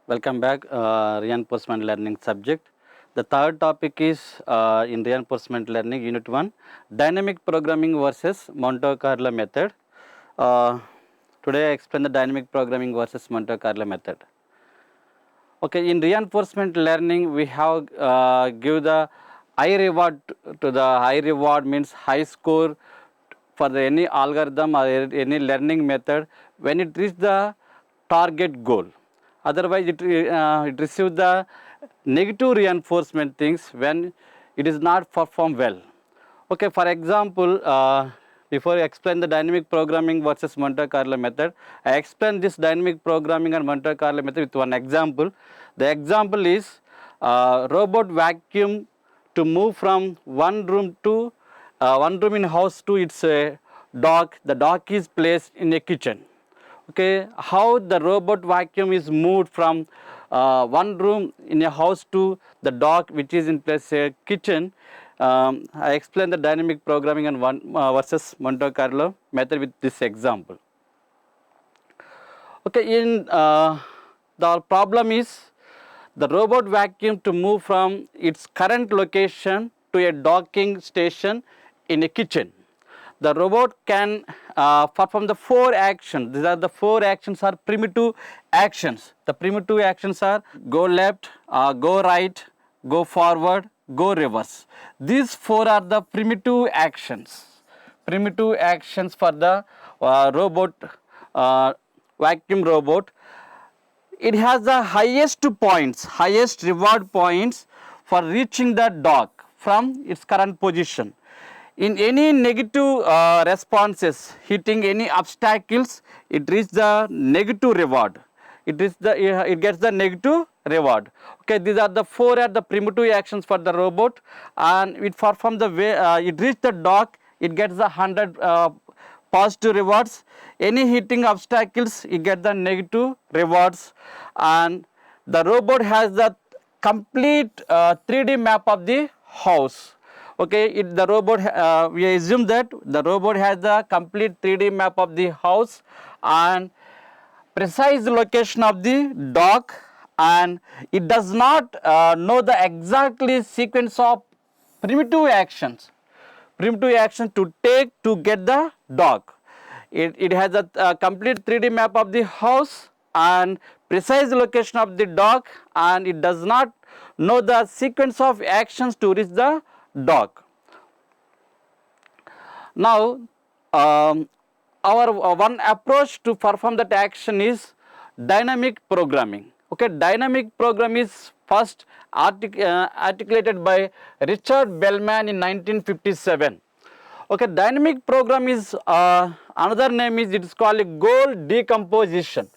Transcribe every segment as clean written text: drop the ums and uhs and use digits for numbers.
Welcome back, reinforcement learning subject. The third topic is in reinforcement learning, Unit 1, dynamic programming versus Monte Carlo method. Uh, Today I explain the dynamic programming versus Monte Carlo method. Okay, in reinforcement learning, we have give the high reward to the high reward means high score for the any algorithm or any learning method when it reaches the target goal. Otherwise, it receives the negative reinforcement things when it is not performed well. Okay, for example, before I explain the dynamic programming versus Monte Carlo method, I explain this dynamic programming and Monte Carlo method with one example. The example is robot vacuum to move from one room to one room in house to its dock. The dock is placed in a kitchen. Okay, how the robot vacuum is moved from one room in a house to the dock which is in place a kitchen. I explained the dynamic programming and one versus Monte Carlo method with this example. Okay, in the problem is the robot vacuum to move from its current location to a docking station in a kitchen. The robot can perform the 4 actions. These are the 4 actions are primitive actions. The primitive actions are go left, go right, go forward, go reverse. These 4 are the primitive actions. Primitive actions for the robot, vacuum robot. It has the highest points, highest reward points for reaching the dock from its current position. In any negative responses, hitting any obstacles, it reaches the negative reward. It gets the negative reward. Okay, these are the 4 are the primitive actions for the robot, and it performs the way it reaches the dock, it gets the 100 positive rewards. Any hitting obstacles, it gets the negative rewards, and the robot has the complete 3D map of the house. Okay, the robot, we assume that the robot has the complete 3D map of the house and precise location of the dock, and it does not know the exactly sequence of primitive actions to take to get the dock. It has a complete 3D map of the house and precise location of the dock, and it does not know the sequence of actions to reach the dock. Now, our one approach to perform that action is dynamic programming. Okay, dynamic program is first articulated by Richard Bellman in 1957. Okay, dynamic program is another name is it is called a goal decomposition.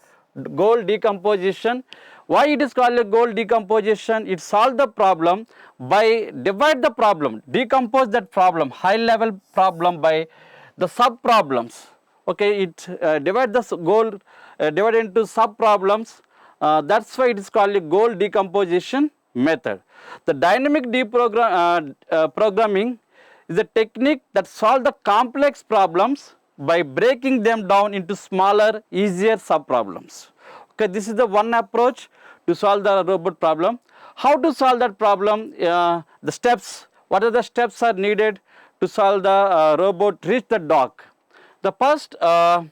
Goal decomposition. Why it is called a goal decomposition? It solves the problem by divide the problem, decompose that problem, high level problem by the sub problems. Okay, it divide the goal divide into sub problems. That's why it is called a goal decomposition method. The dynamic programming is a technique that solves the complex problems by breaking them down into smaller, easier sub problems. Okay, this is the one approach to solve the robot problem. How to solve that problem? The steps. What are the steps are needed to solve the robot reach the dock? The first, how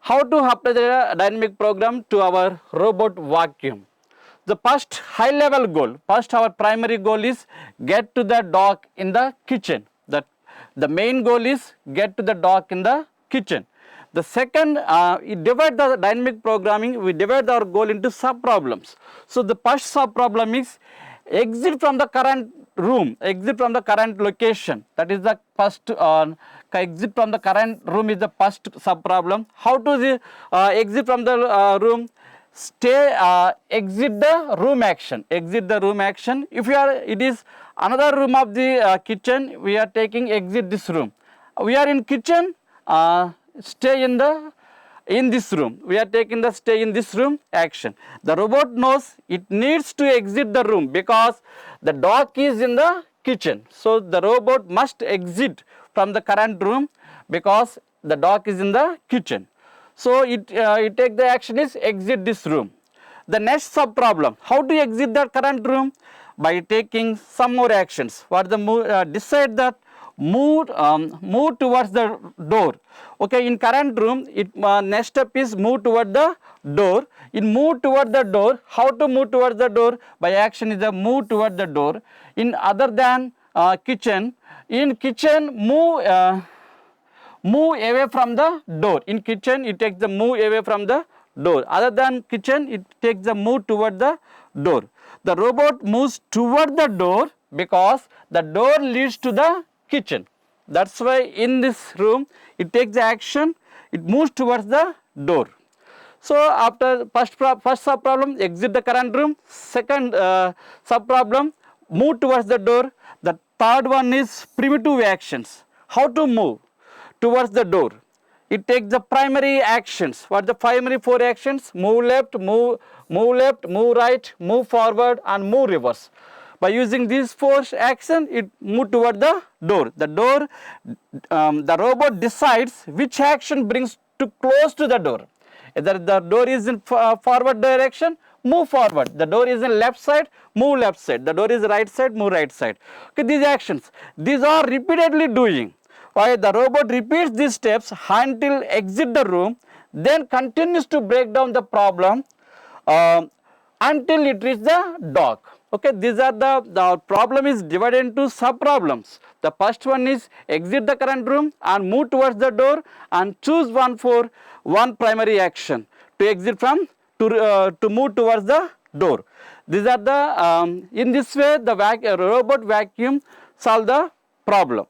to apply the dynamic program to our robot vacuum. The first high level goal, first our primary goal is get to the dock in the kitchen. The main goal is get to the dock in the kitchen. The second, we divide the dynamic programming, we divide our goal into sub problems. So the first sub problem is exit from the current room, exit from the current location. That is the first exit from the current room is the first sub problem. How to exit from the room? Exit the room action. Exit the room action. If it is another room of the kitchen, we are taking exit this room. We are in kitchen. Stay in this room. We are taking the stay in this room action. The robot knows it needs to exit the room because the dock is in the kitchen. So the robot must exit from the current room because the dock is in the kitchen. So it take the action is exit this room. The next sub problem, how to exit the current room? By taking some more actions. What the decide that move towards the door. Okay, in current room, it next step is move toward the door. In move toward the door, how to move towards the door? By action is the move toward the door. In other than kitchen, in kitchen move away from the door. In kitchen, it takes the move away from the door. Other than kitchen, it takes the move toward the door. The robot moves toward the door because the door leads to the kitchen. That's why in this room, it takes the action, it moves towards the door. So after first sub problem, exit the current room. Second sub problem, move towards the door. The third one is primitive actions. How to move towards the door? It takes the primary actions. What are the primary 4 actions? Move left, move right, move forward, and move reverse. By using these 4 actions, it moves toward the door. The robot decides which action brings to close to the door. Either the door is in forward direction, move forward. The door is in left side, move left side. The door is right side, move right side. Okay, these actions, these are repeatedly doing. Why the robot repeats these steps until exit the room, then continues to break down the problem until it reaches the dock. Okay, these are the problem is divided into sub problems. The first one is exit the current room and move towards the door and choose one primary action to exit from to move towards the door. These are the in this way the robot vacuum solve the problem.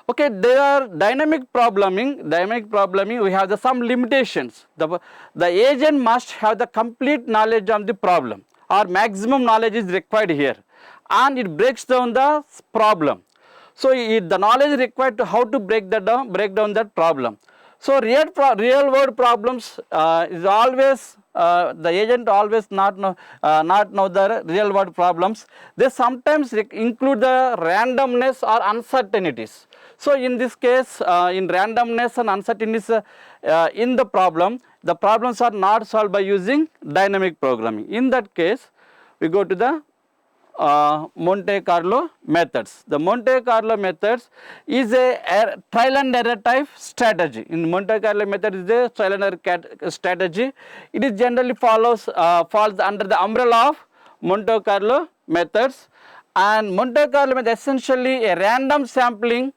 Okay, there are dynamic programming. We have some limitations. The agent must have the complete knowledge of the problem, or maximum knowledge is required here, and it breaks down the problem. So the knowledge required to how to break down that problem. So real world problems is always the agent always not know the real world problems. They sometimes include the randomness or uncertainties. So in this case, in randomness and uncertainties in the problems are not solved by using dynamic programming. In that case, we go to the Monte Carlo methods. The Monte Carlo methods is a trial and error type strategy. In Monte Carlo method is a trial and error strategy. It is generally falls under the umbrella of Monte Carlo methods. And Monte Carlo method essentially a random sampling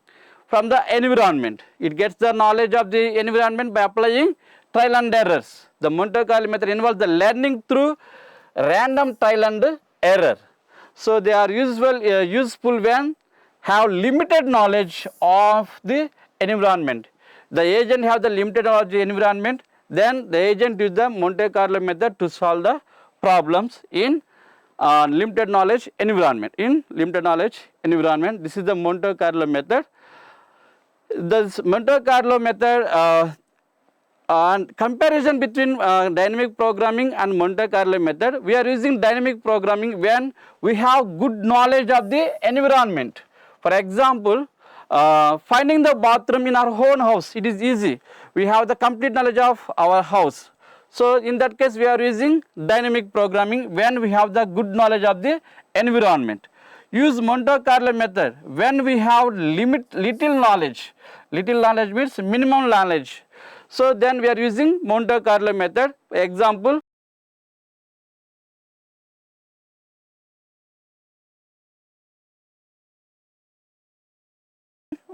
from the environment. It gets the knowledge of the environment by applying trial and errors. The Monte Carlo method involves the learning through random trial and error. So they are useful when have limited knowledge of the environment. The agent have the limited knowledge of the environment, then the agent use the Monte Carlo method to solve the problems in limited knowledge environment. This is the Monte Carlo method. The Monte Carlo method and comparison between dynamic programming and Monte Carlo method. We are using dynamic programming when we have good knowledge of the environment. For example, finding the bathroom in our own house, it is easy. We have the complete knowledge of our house. So in that case, we are using dynamic programming when we have the good knowledge of the environment. Use Monte Carlo method when we have little knowledge. Little knowledge means minimum knowledge. So then we are using Monte Carlo method. Example,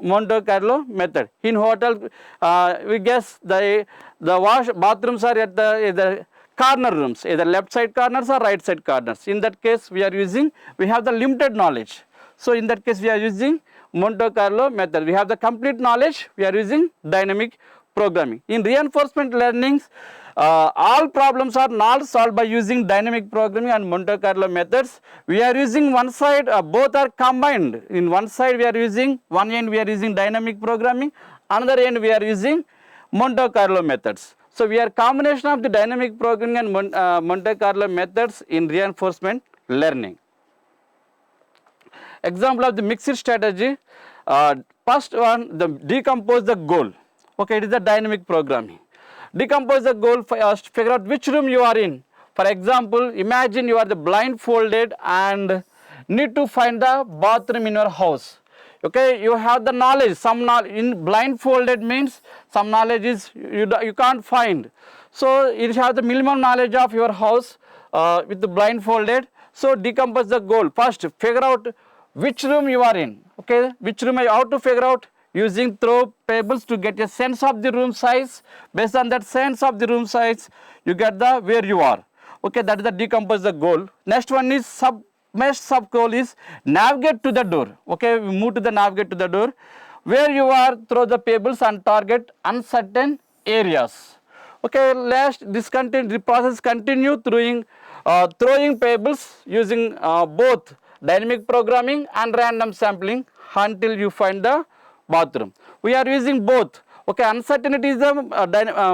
Monte Carlo method. In hotel, we guess the bathrooms are at the corner rooms, either left side corners or right side corners. In that case, we have the limited knowledge. So in that case, we are using Monte Carlo method. We have the complete knowledge. We are using dynamic programming. In reinforcement learnings, all problems are not solved by using dynamic programming and Monte Carlo methods. We are using one side, both are combined. In one side we are using, one end we are using dynamic programming, another end we are using Monte Carlo methods. So we are combination of the dynamic programming and Monte Carlo methods in reinforcement learning. Example of the mixed strategy, first one, decompose the goal. Okay, it is the dynamic programming. Decompose the goal first, figure out which room you are in. For example, imagine you are the blindfolded and need to find the bathroom in your house. Okay, you have the knowledge, some knowledge in blindfolded means some knowledge is you can't find. So you have the minimum knowledge of your house with the blindfolded. So decompose the goal. First, figure out which room you are in. Okay, which room you have to figure out using throw tables to get a sense of the room size. Based on that sense of the room size, you get the where you are. Okay, that is the decompose the goal. Next one is sub goal is navigate to the door. Okay, we move to the navigate to the door. Where you are, throw the pebbles and target uncertain areas. Okay, the process continue throwing pebbles using both dynamic programming and random sampling until you find the bathroom. We are using both. Okay, uncertainty is the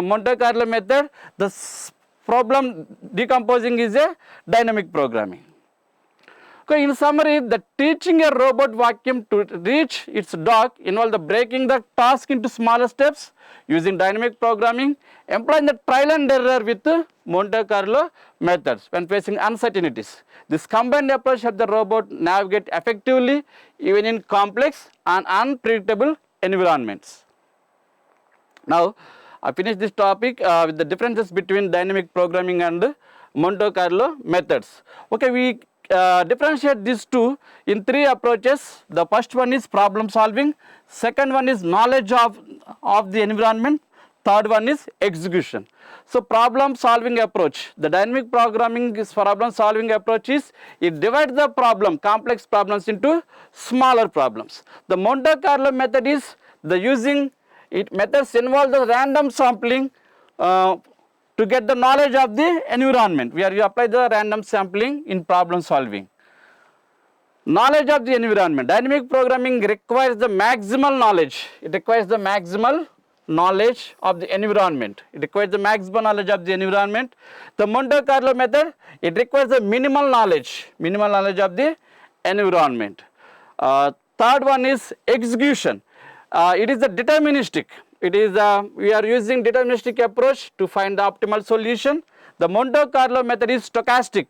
Monte Carlo method. The problem decomposing is a dynamic programming. Okay, in summary, the teaching a robot vacuum to reach its dock involves the breaking the task into smaller steps using dynamic programming, employing the trial and error with Monte Carlo methods when facing uncertainties. This combined approach helps the robot navigate effectively even in complex and unpredictable environments. Now, I finished this topic with the differences between dynamic programming and Monte Carlo methods. Okay, we differentiate these two in three approaches. The first one is problem solving, second one is knowledge of the environment, third one is execution. So problem solving approach, the dynamic programming is problem solving approach is it divides the complex problems into smaller problems. The Monte Carlo method is methods involve the random sampling to get the knowledge of the environment. We apply the random sampling in problem solving. Knowledge of the environment. Dynamic programming requires the maximal knowledge. It requires the maximal knowledge of the environment. It requires the maximal knowledge of the environment. The Monte Carlo method, it requires the minimal knowledge of the environment. Third one is execution. It is the deterministic. We are using deterministic approach to find the optimal solution. The Monte Carlo method is stochastic.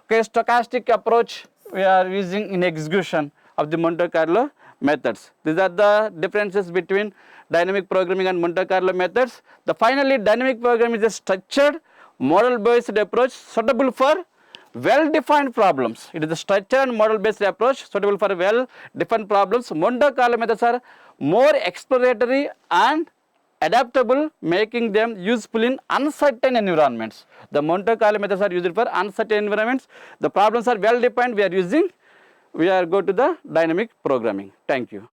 Okay, stochastic approach we are using in execution of the Monte Carlo methods. These are the differences between dynamic programming and Monte Carlo methods. Finally, dynamic programming is a structured, model-based approach suitable for well-defined problems. It is a structured and model-based approach suitable for well-defined problems. Monte Carlo methods are more exploratory and adaptable, making them useful in uncertain environments. The Monte Carlo methods are used for uncertain environments. The problems are well-defined. We are go to the dynamic programming. Thank you.